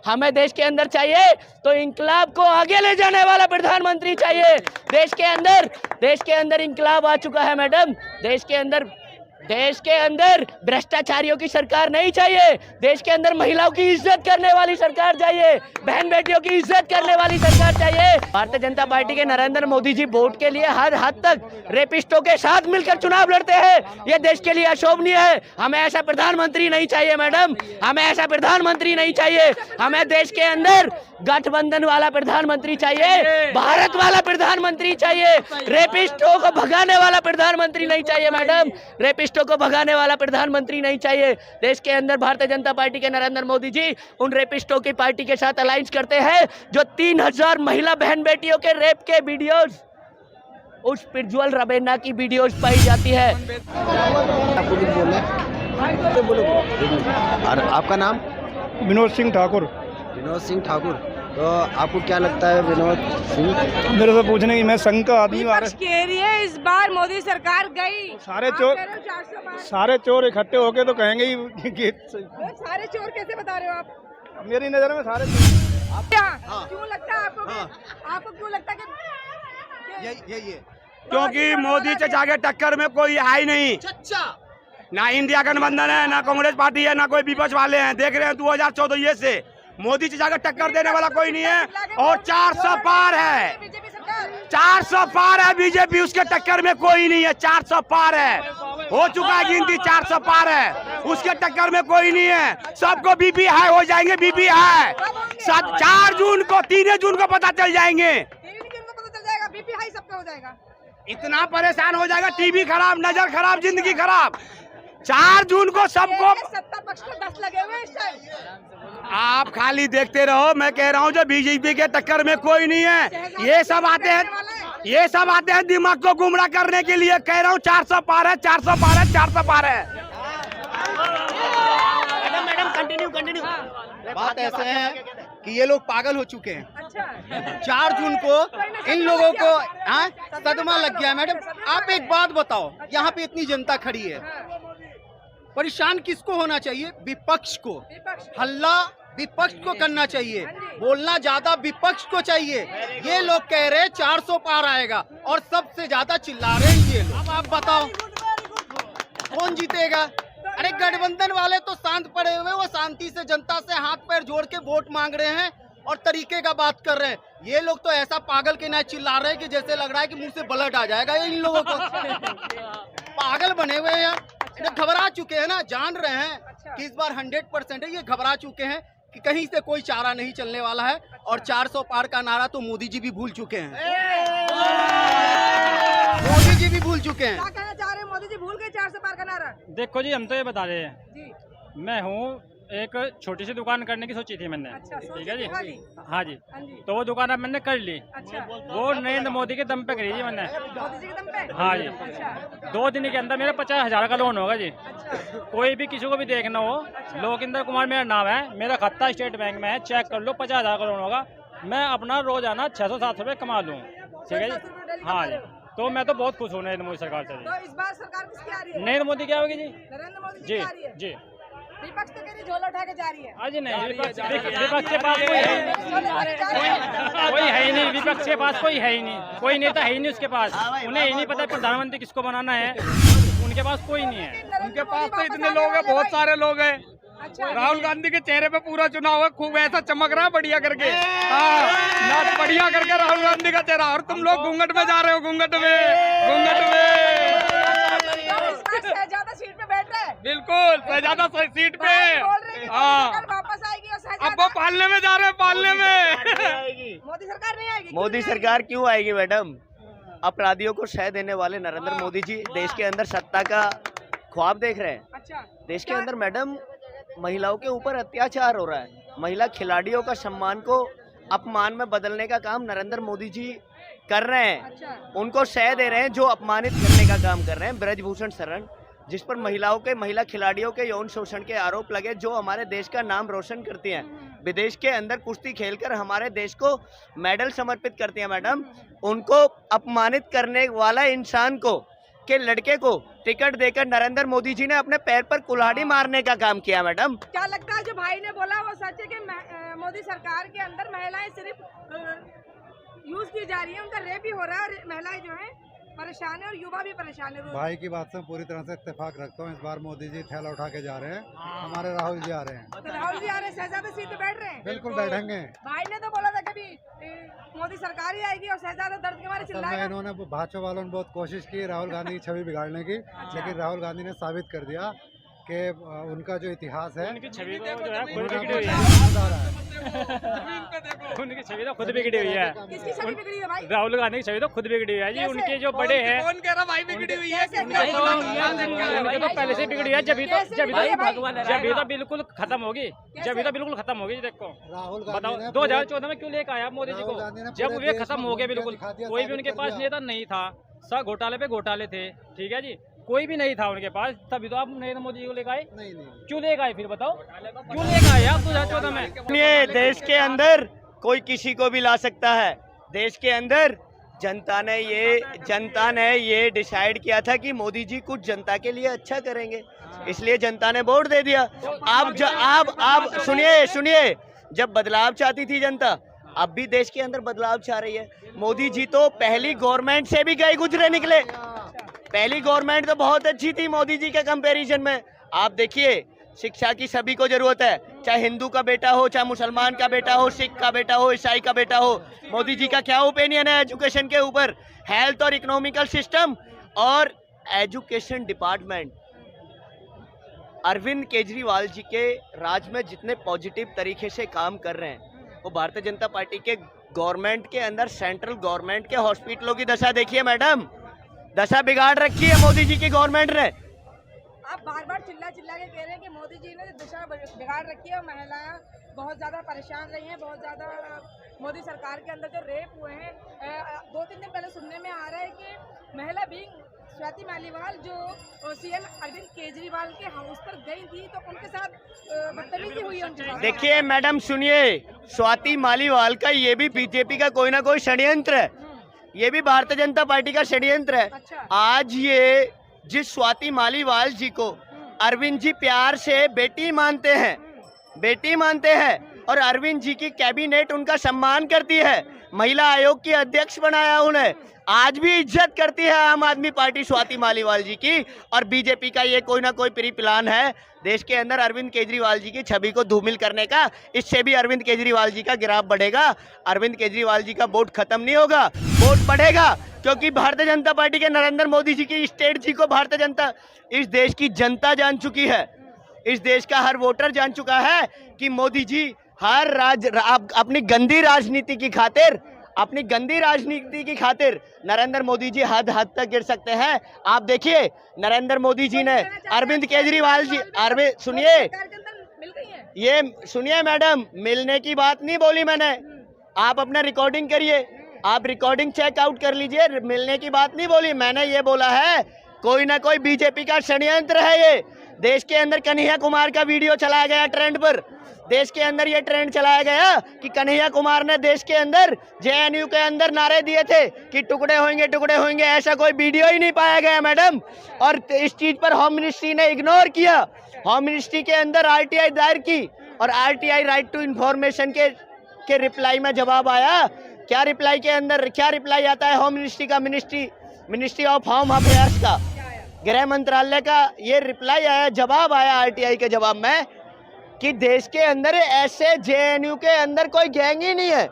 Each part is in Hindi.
हमें देश के अंदर चाहिए तो इंकलाब को आगे ले जाने वाला प्रधानमंत्री चाहिए। देश के अंदर इंकलाब आ चुका है मैडम। देश के अंदर भ्रष्टाचारियों की सरकार नहीं चाहिए। देश के अंदर महिलाओं की इज्जत करने वाली सरकार चाहिए, बहन बेटियों की इज्जत करने वाली सरकार चाहिए। भारतीय जनता पार्टी के नरेंद्र मोदी जी वोट के लिए हर हद तक रेपिस्टों के साथ मिलकर चुनाव लड़ते हैं। ये देश के लिए अशोभनीय है। हमें ऐसा प्रधानमंत्री नहीं चाहिए मैडम, हमें ऐसा प्रधानमंत्री नहीं चाहिए। हमें देश के अंदर गठबंधन वाला प्रधानमंत्री चाहिए, भारत वाला प्रधानमंत्री चाहिए। रेपिस्टों को भगाने वाला प्रधानमंत्री नहीं चाहिए मैडम, रेपिस्टों को भगाने वाला प्रधानमंत्री नहीं चाहिए। देश के अंदर भारतीय जनता पार्टी के नरेंद्र मोदी जी उन रेपिस्टों की पार्टी के साथ अलायंस करते हैं जो 3000 महिला बहन बेटियों के रेप के वीडियोस, उस प्रज्वल रबेना की वीडियोस पाई जाती है। और आपका नाम? विनोद सिंह ठाकुर। विनोद सिंह ठाकुर, तो आपको क्या लगता है विनोद सिंह? मेरे से पूछने की, मैं संघ का आदमी हूँ। कह रही है इस बार मोदी सरकार गई, सारे चोर इकट्ठे होके तो कहेंगे ही कि सारे चोर कैसे बता रहे हो आप? मेरी नजर में सारे क्यों लगता है आपको? आपको क्यों लगता है कि यही है क्योंकि मोदी से जाके टक्कर में कोई है ही नहीं। ना इंडिया गठबंधन है, ना कांग्रेस पार्टी है, ना कोई विपक्ष वाले हैं। देख रहे हैं 2014 से मोदी से जाकर टक्कर देने वाला कोई नहीं है। और 400 पार है, 400 पार है बीजेपी, उसके टक्कर में कोई नहीं है। 400 पार है, हो चुका है गिनती, 400 पार है, उसके टक्कर में कोई नहीं है। सबको बीपी हाई हो जाएंगे, बीपी हाई 4 जून को, 3 जून को पता चल जाएंगे। बीपी हाई सबका हो जाएगा। इतना परेशान हो जाएगा, टीवी खराब, नजर खराब, जिंदगी खराब। 4 जून को सबको सत्ता पक्ष को 10 लगे हुए इस टाइम। आप खाली देखते रहो। मैं कह रहा हूँ जो बीजेपी के टक्कर में कोई नहीं है। ये सब आते हैं दिमाग को गुमराह करने के लिए। कह रहा हूँ 400 पार है, 400 पार है, 400 पार है। Madam continue. बात ऐसे है कि ये लोग पागल हो चुके हैं। अच्छा। 4 जून को इन लोगों को सदमा लग गया। मैडम आप एक बात बताओ, यहाँ पे इतनी जनता खड़ी है, परेशान किसको होना चाहिए? विपक्ष को। हल्ला विपक्ष को करना चाहिए, बोलना ज्यादा विपक्ष को चाहिए। ये लोग कह रहे हैं 400 पार आएगा और सबसे ज्यादा चिल्ला रहे हैं ये लोग। अब आप बताओ कौन जीतेगा? अरे गठबंधन वाले तो शांत पड़े हुए, वो शांति से जनता से हाथ पैर जोड़ के वोट मांग रहे हैं और तरीके का बात कर रहे हैं। ये लोग तो ऐसा पागल के ना चिल्ला रहे हैं कि जैसे लग रहा है कि मुंह से ब्लड आ जाएगा इन लोगों को। पागल बने हुए हैं यार, घबरा चुके हैं ना, जान रहे हैं कि इस बार 100% है। ये घबरा चुके हैं कि कहीं से कोई चारा नहीं चलने वाला है। और 400 पार का नारा तो मोदी जी भी भूल चुके हैं। मोदी जी भी भूल चुके हैं। क्या कहना चाह रहे हैं? मोदी जी भूल गए 400 पार का नारा? देखो जी, हम तो ये बता रहे हैं जी। मैं हूँ एक छोटी सी दुकान करने की सोची थी मैंने। अच्छा, ठीक है जी। हाँ जी। हाँ जी, तो वो दुकान अब मैंने कर ली। अच्छा। वो नरेंद्र मोदी के दम पे करी जी मैंने। मोदी जी के दम पे? हाँ जी। अच्छा। 2 दिन के अंदर मेरा 50,000 का लोन होगा जी। अच्छा। कोई भी किसी को भी देखना हो, लोकिंदर कुमार मेरा नाम है, मेरा खाता स्टेट बैंक में है, चेक कर लो, 50,000 का लोन होगा। मैं अपना रोजाना 600-700 रुपये कमा लूँ। ठीक है जी। हाँ जी, तो मैं तो बहुत खुश हूँ नरेंद्र मोदी सरकार से। तो इस बार सरकार किसकी आ रही है? नरेंद्र मोदी क्या होगी जी? नरेंद्र मोदी जी की आ रही है। जी। विपक्ष तो कह रही झोला उठा के जा रही है। आज नहीं, विपक्ष के पास कोई है ही नहीं। विपक्ष के पास कोई है ही नहीं, कोई नेता है ही नहीं उसके पास। उन्हें ही नहीं पता प्रधानमंत्री किसको बनाना है, उनके पास कोई नहीं है। उनके पास तो इतने लोग हैं, बहुत सारे लोग हैं। राहुल गांधी के चेहरे पे पूरा चुनाव है, खूब ऐसा चमक रहा है बढ़िया करके। हाँ, ना बढ़िया करके राहुल गांधी का चेहरा। और तुम लोग घूंघट में जा रहे हो, घूंघट में। शहजादा सीट पे बैठ रहे हैं। बिल्कुल, शहजादा सीट पे। हाँ, वापस आएगी और शहजादा अब वो पालने में जा रहे हैं, पालने में। मोदी सरकार नहीं आएगी। मोदी सरकार क्यों आएगी मैडम? अपराधियों को शह देने वाले नरेंद्र मोदी जी देश के अंदर सत्ता का ख्वाब देख रहे हैं। अच्छा। देश के अंदर मैडम महिलाओं के ऊपर अत्याचार हो रहा है। महिला खिलाड़ियों का सम्मान को अपमान में बदलने का काम नरेंद्र मोदी जी कर रहे हैं। अच्छा। उनको शह दे रहे हैं जो अपमानित करने का काम कर रहे हैं। ब्रजभूषण शरण, जिस पर महिला खिलाड़ियों के यौन शोषण के आरोप लगे, जो हमारे देश का नाम रोशन करती हैं, विदेश के अंदर कुश्ती खेलकर हमारे देश को मेडल समर्पित करती हैं मैडम, उनको अपमानित करने वाला इंसान को के लड़के को टिकट देकर नरेंद्र मोदी जी ने अपने पैर पर कुल्हाड़ी मारने का काम किया मैडम। क्या लगता है जो भाई ने बोला वो सच है कि मोदी सरकार के अंदर महिलाएं सिर्फ यूज की जा रही है, उनका रेप भी हो रहा है, महिलाएं जो हैं परेशान है और युवा भी परेशान है। भाई की बात से पूरी तरह से इत्तेफाक रखता हूँ। इस बार मोदी जी थैला उठा के जा रहे हैं, हमारे राहुल जी आ रहे हैं। तो राहुल जी आ रहे हैं, शहजादा सीट पे बैठ रहे हैं। बिल्कुल बैठेंगे। भाई ने तो बोला था कभी मोदी सरकार ही आएगी और शहजादा दर्द के मारे असल में चिल्लाएगा। इन्होंने भाजपा वालों ने बहुत कोशिश की राहुल गांधी की छवि बिगाड़ने की, लेकिन राहुल गांधी ने साबित कर दिया कि उनका जो इतिहास है उनकी छवि को जो है खुद उनका बिगड़ी हुई है। सुधारा है। उनकी छवि तो खुद बिगड़ी हुई है। किसकी छवि बिगड़ी है भाई? राहुल गांधी की छवि तो खुद बिगड़ी हुई है जी। कैसे? उनके जो बड़े हैं कौन कह रहा भाई बिगड़ी हुई है? उनके तो पहले से बिगड़ी है। जब तो बिल्कुल खत्म होगी, जब तो बिल्कुल खत्म होगी। देखो राहुल बताओ गांधी ने 2014 में क्यों लेकर आया मोदी जी राहुल गांधी ने को, जब पूरे वे देश खत्म में हो गए घूम के बिल्कुल। दिखा दिया, कोई भी साबित उनके कर पास दिया। नेता नहीं था, सब घोटाले पे घोटाले थे। ठीक है जी, कोई भी नहीं था उनके पास, तभी तो आप नरेंद्र मोदी जी को लेकर आए। नहीं क्यों लेकर आए फिर बताओ, क्यों लेकर आए आप 2014 में? ये देश के अंदर कोई किसी को भी ला सकता है। देश के अंदर जनता ने ये डिसाइड किया था कि मोदी जी कुछ जनता के लिए अच्छा करेंगे, इसलिए जनता ने वोट दे दिया। आप सुनिए, जब बदलाव चाहती थी जनता, अब भी देश के अंदर बदलाव चाह रही है। मोदी जी तो पहली गवर्नमेंट से भी गए गुजरे निकले। पहली गवर्नमेंट तो बहुत अच्छी थी मोदी जी के कंपैरिजन में। आप देखिए, शिक्षा की सभी को जरूरत है, चाहे हिंदू का बेटा हो, चाहे मुसलमान का बेटा हो, सिख का बेटा हो, ईसाई का बेटा हो। मोदी जी का क्या ओपिनियन है एजुकेशन के ऊपर? हेल्थ और इकोनॉमिकल सिस्टम और एजुकेशन डिपार्टमेंट, अरविंद केजरीवाल जी के राज में जितने पॉजिटिव तरीके से काम कर रहे हैं, वो भारतीय जनता पार्टी के गवर्नमेंट के अंदर सेंट्रल गवर्नमेंट के हॉस्पिटलों की दशा देखिए मैडम, दशा बिगाड़ रखी है मोदी जी की गवर्नमेंट ने। आप बार बार चिल्ला के कह रहे हैं कि मोदी जी ने दिशा बिगाड़ रखी है और महिलाएं बहुत ज्यादा परेशान रही हैं, बहुत ज्यादा मोदी सरकार के अंदर जो रेप हुए हैं। 2-3 दिन पहले सुनने में आ रहा है कि महिला भी स्वाति मालीवाल जो सीएम अरविंद केजरीवाल के हाउस पर गई थी, तो उनके साथ बदतमीजी हुई है उनके साथ। देखिए मैडम सुनिए, स्वाति मालीवाल का ये भी बीजेपी का कोई ना कोई षड्यंत्र है, ये भी भारतीय जनता पार्टी का षड्यंत्र है। अच्छा। आज ये जिस स्वाति मालीवाल जी को अरविंद जी प्यार से बेटी मानते हैं और अरविंद जी की कैबिनेट उनका सम्मान करती है, महिला आयोग की अध्यक्ष बनाया उन्हें, आज भी इज्जत करती है आम आदमी पार्टी स्वाति मालीवाल जी की। और बीजेपी का ये कोई ना कोई प्री प्लान है देश के अंदर अरविंद केजरीवाल जी की छवि को धूमिल करने का। इससे भी अरविंद केजरीवाल जी का गिराव बढ़ेगा, अरविंद केजरीवाल जी का वोट खत्म नहीं होगा, वोट बढ़ेगा। क्योंकि भारतीय जनता पार्टी के नरेंद्र मोदी जी की स्टेट जी को भारतीय जनता, इस देश की जनता जान चुकी है, इस देश का हर वोटर जान चुका है कि मोदी जी अपनी गंदी राजनीति की खातिर नरेंद्र मोदी जी हद तक गिर सकते हैं। आप देखिए नरेंद्र मोदी जी ने अरविंद केजरीवाल जी, सुनिए मैडम, मिलने की बात नहीं बोली मैंने, आप अपना रिकॉर्डिंग करिए, आप रिकॉर्डिंग चेक आउट कर लीजिए, मिलने की बात नहीं बोली मैंने। ये बोला है कोई ना कोई बीजेपी का षड्यंत्र है। ये देश के अंदर कन्हैया कुमार का वीडियो चलाया गया ट्रेंड पर, देश के अंदर ये ट्रेंड चलाया गया कि कन्हैया कुमार ने देश के अंदर जेएनयू के अंदर नारे दिए थे कि टुकड़े होंगे, ऐसा कोई वीडियो ही नहीं पाया गया मैडम। और इस चीज पर होम मिनिस्ट्री ने इग्नोर किया, होम मिनिस्ट्री के अंदर आरटीआई दायर की और आरटीआई राइट टू इंफॉर्मेशन के रिप्लाई में जवाब आया। क्या रिप्लाई के अंदर क्या रिप्लाई आता है होम मिनिस्ट्री का, मिनिस्ट्री ऑफ होम अफेयर्स का, गृह मंत्रालय का ये रिप्लाई आया, जवाब आया आरटीआई के जवाब में कि देश के अंदर ऐसे जेएनयू के अंदर कोई गैंग ही नहीं है,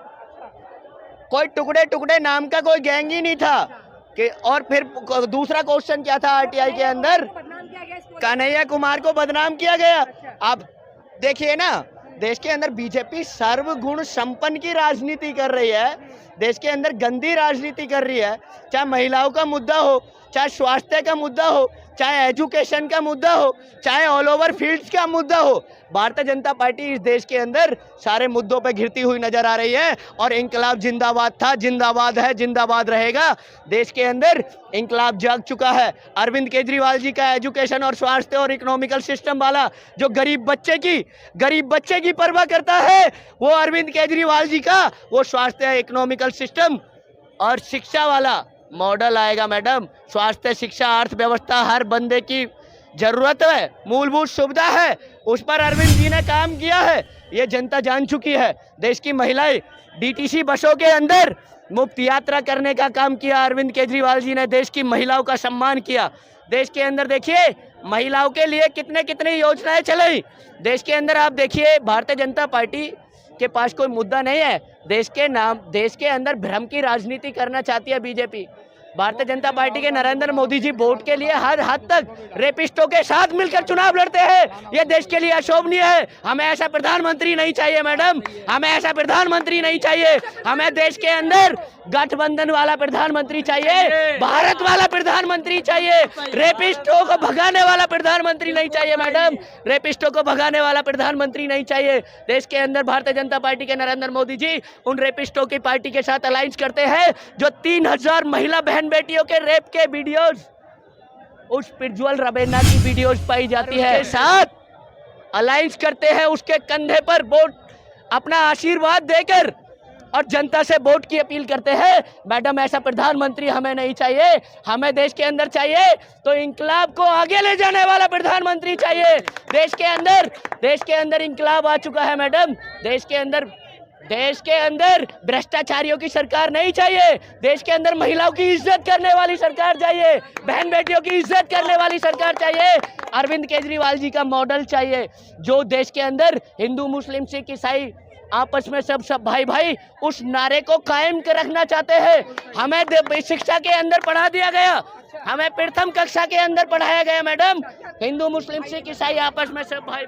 कोई टुकड़े नाम का कोई गैंग ही नहीं था कि। और फिर दूसरा क्वेश्चन क्या था आरटीआई के अंदर, कन्हैया कुमार को बदनाम किया गया। आप देखिए ना, देश के अंदर बीजेपी सर्वगुण संपन्न की राजनीति कर रही है, देश के अंदर गंदी राजनीति कर रही है, चाहे महिलाओं का मुद्दा हो, चाहे स्वास्थ्य का मुद्दा हो, चाहे एजुकेशन का मुद्दा हो, चाहे ऑल ओवर फील्ड्स का मुद्दा हो। भारतीय जनता पार्टी इस देश के अंदर सारे मुद्दों पे घिरती हुई नजर आ रही है और इंकलाब जिंदाबाद था, जिंदाबाद है, जिंदाबाद रहेगा। देश के अंदर इंकलाब जाग चुका है। अरविंद केजरीवाल जी का एजुकेशन और स्वास्थ्य और इकोनॉमिकल सिस्टम वाला जो गरीब बच्चे की परवाह करता है, वो अरविंद केजरीवाल जी का वो स्वास्थ्य, इकोनॉमिकल सिस्टम और शिक्षा वाला मॉडल आएगा मैडम। स्वास्थ्य, शिक्षा, अर्थव्यवस्था हर बंदे की जरूरत है, मूलभूत सुविधा है, उस पर अरविंद जी ने काम किया है। ये जनता जान चुकी है। देश की महिलाएं डीटीसी बसों के अंदर मुफ्त यात्रा करने का काम किया। अरविंद केजरीवाल जी ने देश की महिलाओं का सम्मान किया। देश के अंदर देखिए महिलाओं के लिए कितने कितने योजनाएं चलाई। देश के अंदर आप देखिए भारतीय जनता पार्टी के पास कोई मुद्दा नहीं है। देश के अंदर भ्रम की राजनीति करना चाहती है बीजेपी। भारतीय जनता पार्टी के नरेंद्र मोदी जी वोट के लिए हर हद तक रेपिस्टों के साथ मिलकर चुनाव लड़ते हैं। ये देश के लिए अशोभनीय है। हमें ऐसा प्रधानमंत्री नहीं चाहिए मैडम, हमें ऐसा प्रधानमंत्री नहीं चाहिए। हमें देश के अंदर गठबंधन वाला प्रधानमंत्री चाहिए, भारत वाला प्रधानमंत्री चाहिए। रेपिस्टों को भगाने वाला प्रधानमंत्री नहीं चाहिए मैडम, रेपिस्टों को भगाने वाला प्रधानमंत्री नहीं चाहिए। देश के अंदर भारतीय जनता पार्टी के नरेंद्र मोदी जी उन रेपिस्टों की पार्टी के साथ अलायंस करते हैं जो 3000 महिला बहन बेटियों के रेप के वीडियोस, उस प्रज्वल रबेना की वीडियोस पाई जाती है, साथ अलायंस करते हैं। उसके कंधे पर वोट अपना आशीर्वाद देकर और जनता से वोट की अपील करते हैं। मैडम ऐसा प्रधानमंत्री हमें नहीं चाहिए। हमें देश के अंदर चाहिए तो इंकलाब को आगे ले जाने वाला प्रधानमंत्री चाहिए। देश के अंदर इंकलाब आ चुका है मैडम। देश के अंदर भ्रष्टाचारियों की सरकार नहीं चाहिए। देश के अंदर महिलाओं की इज्जत करने वाली सरकार चाहिए, बहन बेटियों की इज्जत करने वाली सरकार चाहिए। अरविंद केजरीवाल जी का मॉडल चाहिए जो देश के अंदर हिंदू मुस्लिम सिख ईसाई आपस में सब भाई भाई उस नारे को कायम कर रखना चाहते हैं। हमें शिक्षा के अंदर पढ़ा दिया गया, हमें प्रथम कक्षा के अंदर पढ़ाया गया मैडम, हिंदू मुस्लिम सिख ईसाई आपस में सब भाई